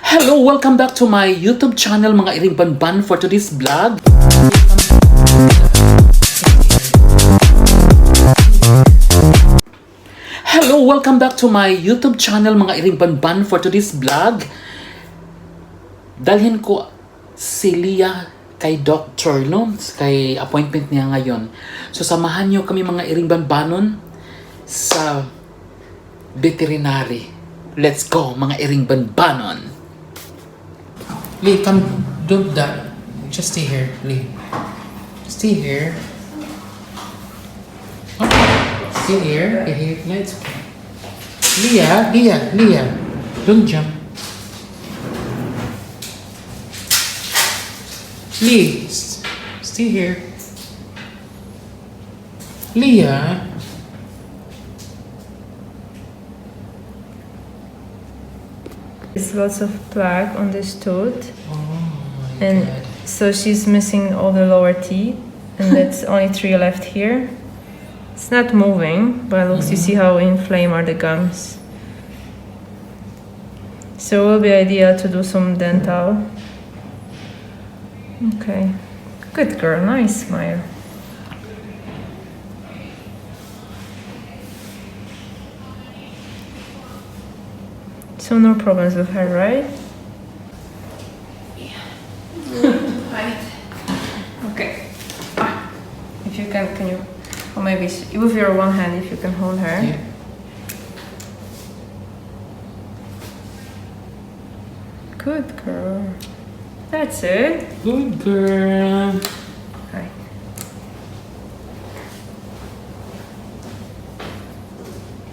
Hello, welcome back to my YouTube channel mga iring banban for today's vlog. Hello, welcome back to my YouTube channel mga iring banban for today's vlog. Dalhin ko si Leah kay doctor, no? Kay appointment niya ngayon. So samahan niyo kami mga iring banbanon sa veterinary. Let's go mga iring banbanon. Lee, come, don't that. Just stay here, Lee. Stay here. Okay. Stay here. Stay here. No, it's okay. Leah. Don't jump. Lee, stay here. Leah. There's lots of plaque on this tooth, Oh my and God. so she's missing all the lower teeth, and that's only 3 left here. It's not moving, but looks, you see how inflamed are the gums. So it will be ideal to do some dental. Okay, good girl, nice smile. So no problems with her, right? Right. Okay. If you can you, or maybe with your one hand, if you can hold her. Yeah. Good girl. That's it. Good girl. Right.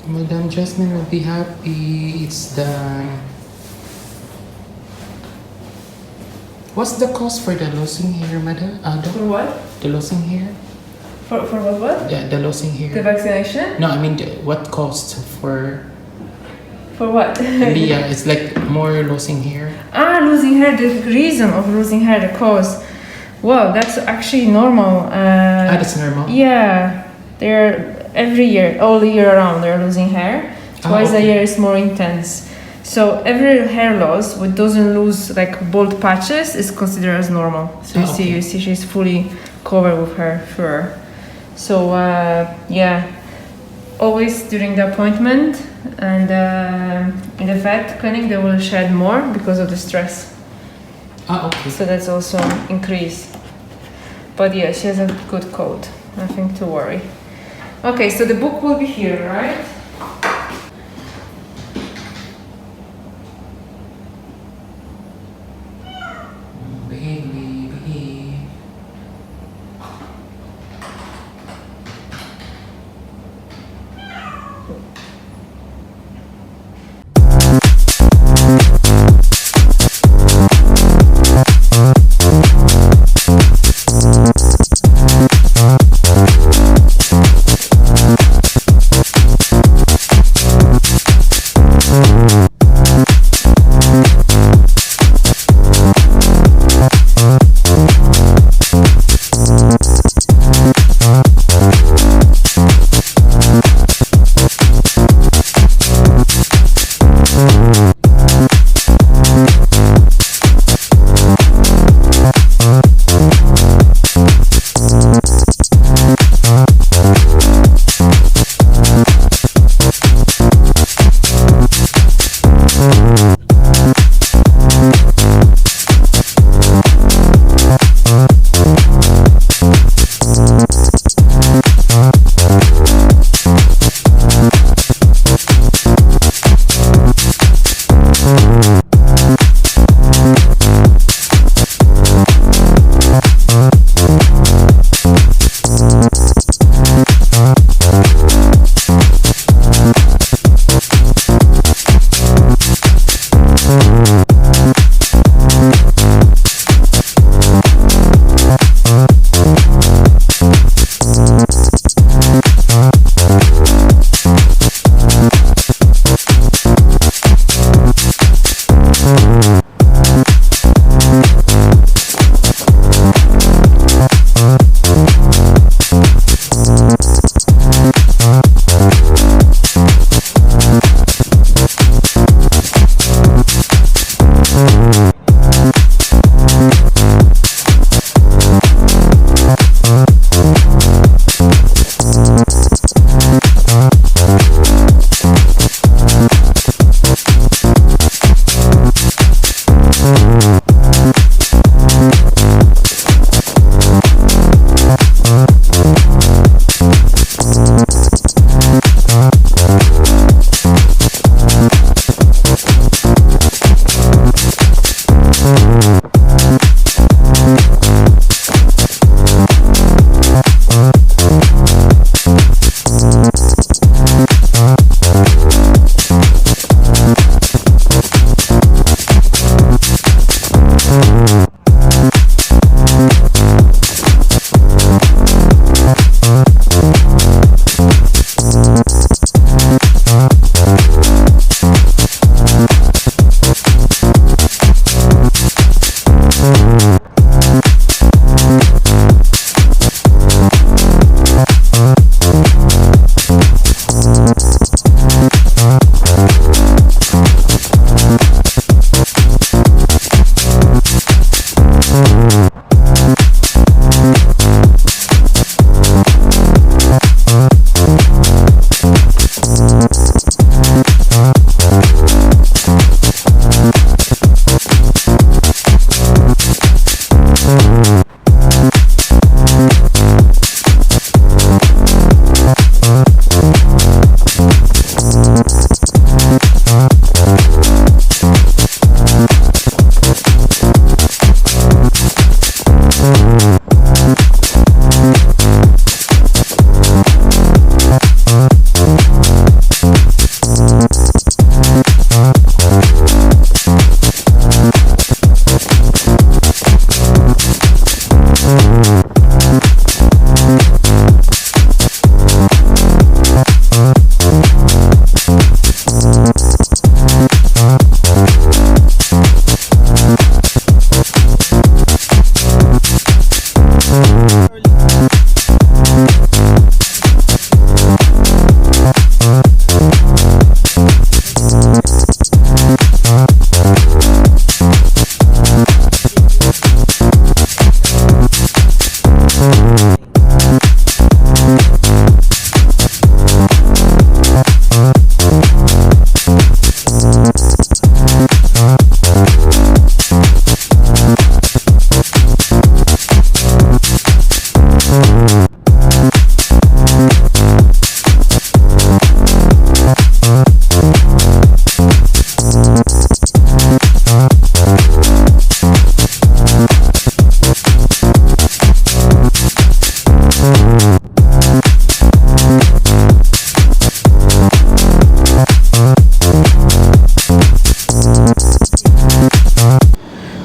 Madam Jasmine will be happy. It's done. What's the cost for the losing hair, madam? For what? The losing hair? For what? The losing The hair. vaccination? No, I mean, what cost for For what? Leah? It's like more losing hair. Losing hair. The reason of losing hair, the cause. Well, that's actually normal. That's normal. Yeah, they're every year, all year round, they're losing hair. Twice a okay. year is more intense. So every hair loss, which doesn't lose like bald patches, is considered as normal. So you see, she's fully covered with her fur. So yeah, always during the appointment and in the vet clinic, they will shed more because of the stress. Okay. So that's also increased. But yeah, she has a good coat. Nothing to worry. Okay, so the book will be here, right? Behave.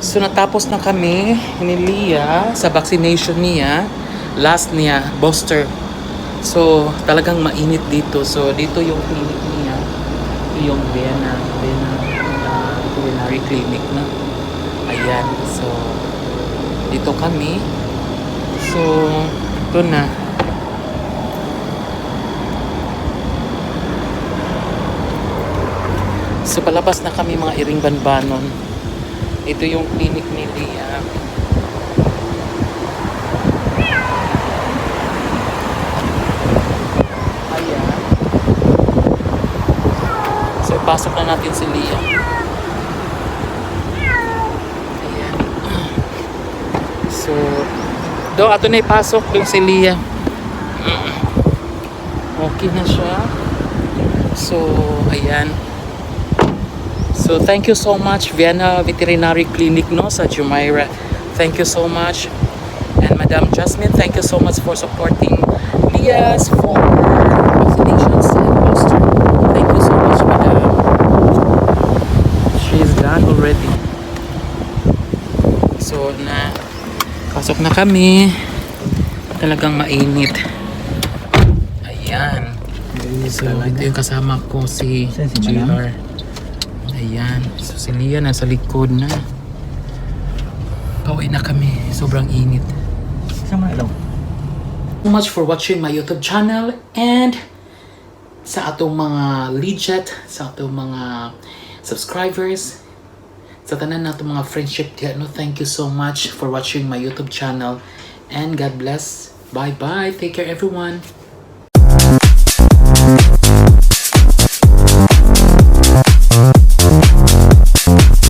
So natapos na kami ni Leah sa vaccination niya. Last niya, booster. So talagang mainit dito. So dito yung clinic niya. Ito yung Vienna veterinary clinic na. Ayan. So dito kami. So ito na. So palabas na kami mga iring banbanon. Ito yung clinic ni Leah. Ayan. So pasok na natin si Leah. Ayan. So do ato na ipasok yung si Leah. Okay na siya. So ayan. So thank you so much Vienna Veterinary Clinic no sa Jumeirah. Thank you so much. And Madam Jasmine, thank you so much for supporting Leah's for vaccinations and booster. Thank you so much, Madam. She's done already. So na pasok na kami. Talagang mainit. Ayan. So ito yung kasama ko si JR. Ayan. So si Leah nasa likod na. Pauwi na kami. Sobrang init. Sama ilaw. So much for watching my YouTube channel and sa atong mga legit, sa atong mga subscribers, sa tanan natong mga friendship diya, no, thank you so much for watching my YouTube channel and God bless. Bye bye. Take care everyone.